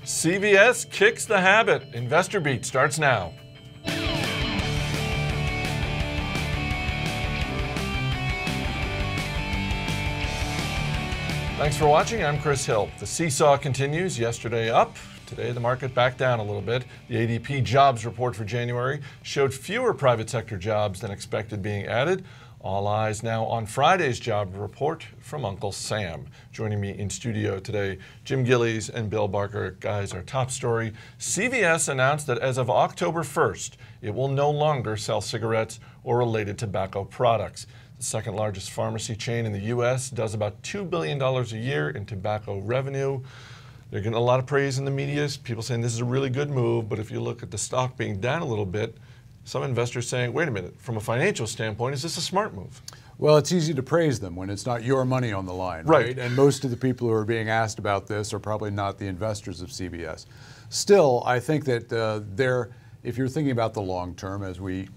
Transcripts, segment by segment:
CVS kicks the habit. Investor Beat starts now. Thanks for watching. I'm Chris Hill. The seesaw continues. Yesterday up. Today the market back down a little bit. The ADP jobs report for January showed fewer private sector jobs than expected being added. All eyes now on Friday's job report from Uncle Sam. Joining me in studio today, Jim Gillies and Bill Barker. Guys, our top story. CVS announced that as of October 1st, it will no longer sell cigarettes or related tobacco products. The second largest pharmacy chain in the U.S. does about $2 billion a year in tobacco revenue. They're getting a lot of praise in the media. People saying this is a really good move, but if you look at the stock being down a little bit, some investors saying, wait a minute, from a financial standpoint, is this a smart move? Well, it's easy to praise them when it's not your money on the line, right? And most of the people who are being asked about this are probably not the investors of CVS. Still, I think that if you're thinking about the long term, as we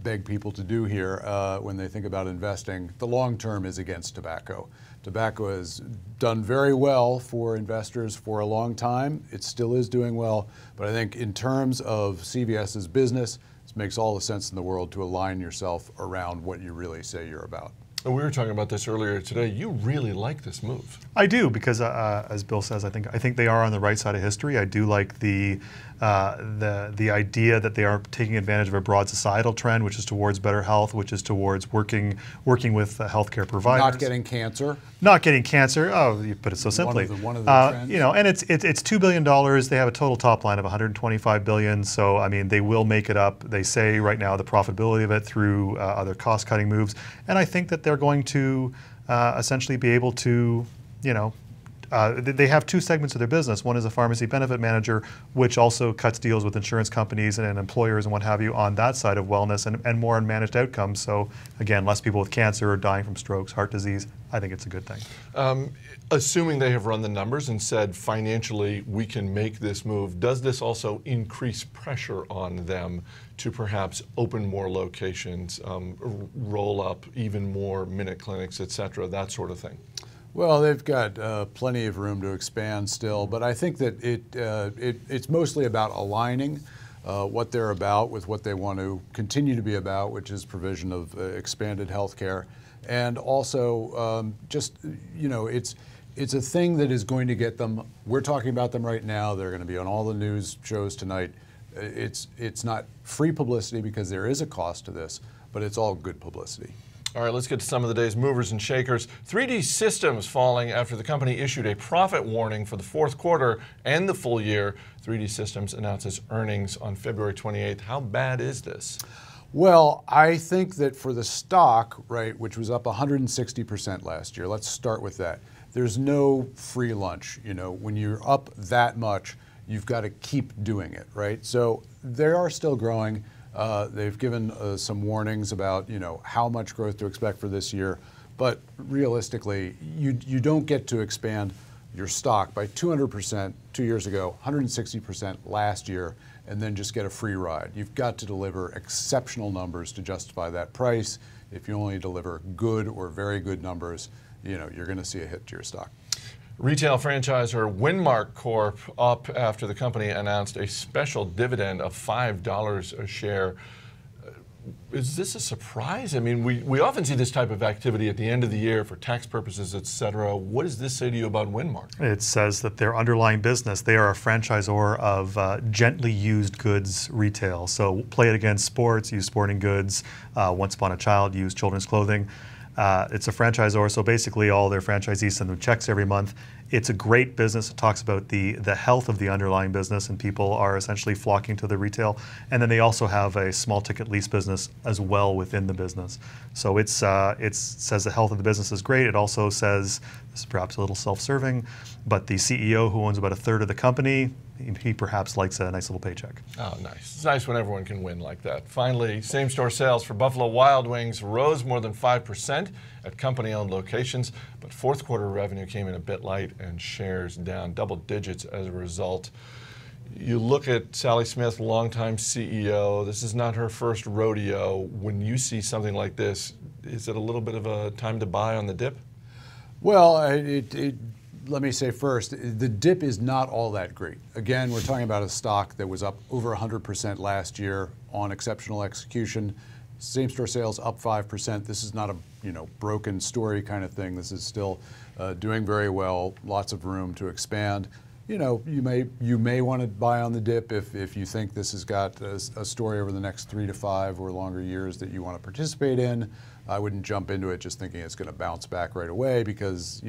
beg people to do here when they think about investing, the long term is against tobacco. Tobacco has done very well for investors for a long time. It still is doing well, but I think in terms of CVS's business, it makes all the sense in the world to align yourself around what you really say you're about. We were talking about this earlier today. You really like this move. I do, because as Bill says, I think they are on the right side of history. I do like the idea that they are taking advantage of a broad societal trend, which is towards better health, which is towards working with healthcare providers. Not getting cancer. Not getting cancer. Oh, you put it so simply. One of the trends. You know, and it's $2 billion. They have a total top line of $125 billion. So I mean, they will make it up. They say right now the profitability of it through other cost-cutting moves, and I think that they're going to essentially be able to, you know. They have two segments of their business. One is a pharmacy benefit manager, which also cuts deals with insurance companies and employers and what have you on that side of wellness and more on managed outcomes. So again, less people with cancer or dying from strokes, heart disease. I think it's a good thing. Assuming they have run the numbers and said financially we can make this move, does this also increase pressure on them to perhaps open more locations, roll up even more minute clinics, et cetera, that sort of thing? Well, they've got plenty of room to expand still, but I think that it's mostly about aligning what they're about with what they want to continue to be about, which is provision of expanded health care. And also, just, you know, it's a thing that is going to get them, we're talking about them right now, they're going to be on all the news shows tonight. It's not free publicity because there is a cost to this, but it's all good publicity. All right, let's get to some of the day's movers and shakers. 3D Systems falling after the company issued a profit warning for the fourth quarter and the full year. 3D Systems announces earnings on February 28th. How bad is this? Well, I think that for the stock, right, which was up 160% last year, let's start with that. There's no free lunch. You know, when you're up that much, you've got to keep doing it, right? So they are still growing. They've given some warnings about, you know, how much growth to expect for this year, but realistically, you don't get to expand your stock by 200% 2 years ago, 160% last year, and then just get a free ride. You've got to deliver exceptional numbers to justify that price. If you only deliver good or very good numbers, you know, you're going to see a hit to your stock. Retail franchisor Winmark Corp up after the company announced a special dividend of $5 a share. Is this a surprise? I mean, we often see this type of activity at the end of the year for tax purposes, et cetera. What does this say to you about Winmark? It says that their underlying business, they are a franchisor of gently used goods retail. So Play It Again Sports, use sporting goods. Once Upon a Child, use children's clothing. It's a franchisor, so basically all their franchisees send them checks every month. It's a great business. It talks about the health of the underlying business, and people are essentially flocking to the retail. And then they also have a small ticket lease business as well within the business. So it says the health of the business is great. It also says, this is perhaps a little self-serving, but the CEO, who owns about a third of the company, he perhaps likes a nice little paycheck. Oh, nice. It's nice when everyone can win like that. Finally, same-store sales for Buffalo Wild Wings rose more than 5% at company-owned locations, but fourth quarter revenue came in a bit light and shares down double digits as a result. You look at Sally Smith, longtime CEO. This is not her first rodeo. When you see something like this, is it a little bit of a time to buy on the dip? Well, let me say first, the dip is not all that great. Again, we're talking about a stock that was up over 100% last year on exceptional execution. Same-store sales up 5%. This is not a broken story kind of thing. This is still doing very well. Lots of room to expand. You may want to buy on the dip if you think this has got a story over the next 3 to 5 or longer years that you want to participate in. I wouldn't jump into it just thinking it's going to bounce back right away, because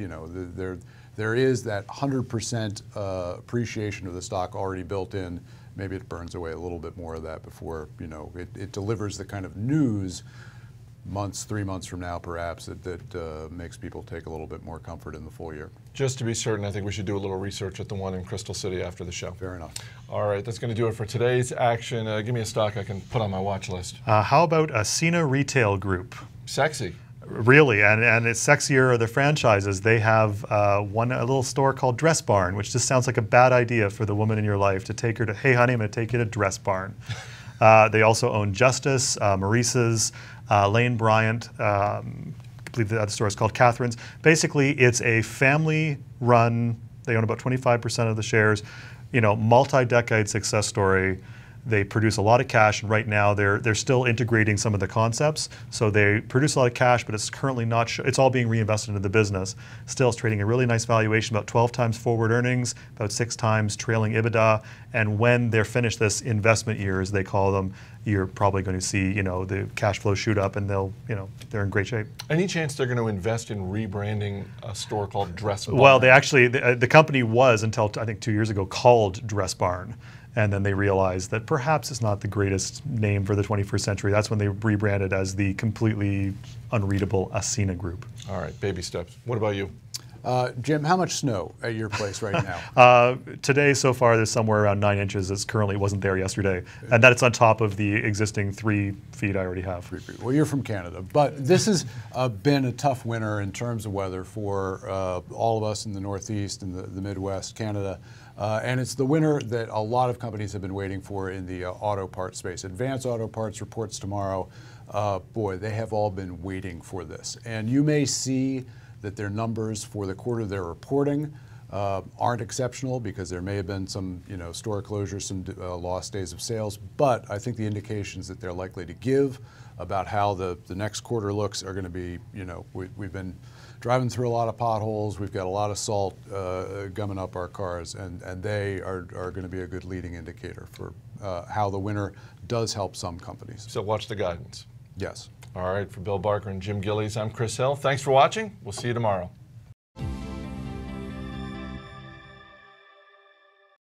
there is that 100% appreciation of the stock already built in. Maybe it burns away a little bit more of that before it delivers the kind of news 3 months from now, perhaps, that makes people take a little bit more comfort in the full year. Just to be certain, I think we should do a little research at the one in Crystal City after the show. Fair enough. All right, that's going to do it for today's action. Give me a stock I can put on my watch list. How about Ascena Retail Group? Sexy. Really, and it's sexier are the franchises. They have a little store called Dress Barn, which just sounds like a bad idea for the woman in your life to take her to, hey honey, I'm going to take you to Dress Barn. They also own Justice, Maurice's, Lane Bryant, I believe the other store is called Catherine's. Basically, it's a family-run, they own about 25% of the shares, multi-decade success story. They produce a lot of cash, and right now they're still integrating some of the concepts. So they produce a lot of cash, but it's currently not. It's all being reinvested into the business. Still, it's trading a really nice valuation, about 12 times forward earnings, about 6 times trailing EBITDA. And when they're finished this investment year, as they call them, you're probably going to see the cash flow shoot up, and they're in great shape. Any chance they're going to invest in rebranding a store called Dress Barn? Well, they actually the company was, until I think 2 years ago, called Dress Barn. And then they realized that perhaps it's not the greatest name for the 21st century. That's when they rebranded as the completely unreadable Ascena Group. All right, baby steps. What about you? Jim, how much snow at your place right now? Today, so far, there's somewhere around 9 inches. It currently wasn't there yesterday. And that's on top of the existing 3 feet I already have. 3 feet. Well, you're from Canada. But this has been a tough winter in terms of weather for all of us in the Northeast and the Midwest, Canada. And it's the winter that a lot of companies have been waiting for in the auto parts space. Advance Auto Parts reports tomorrow. Boy, they have all been waiting for this. And you may see that their numbers for the quarter they're reporting aren't exceptional, because there may have been some store closures, some lost days of sales. But I think the indications that they're likely to give about how the next quarter looks are going to be, we've been driving through a lot of potholes. We've got a lot of salt gumming up our cars, and they are going to be a good leading indicator for how the winter does help some companies. So watch the guidance. Yes. All right, for Bill Barker and Jim Gillies, I'm Chris Hill. Thanks for watching. We'll see you tomorrow.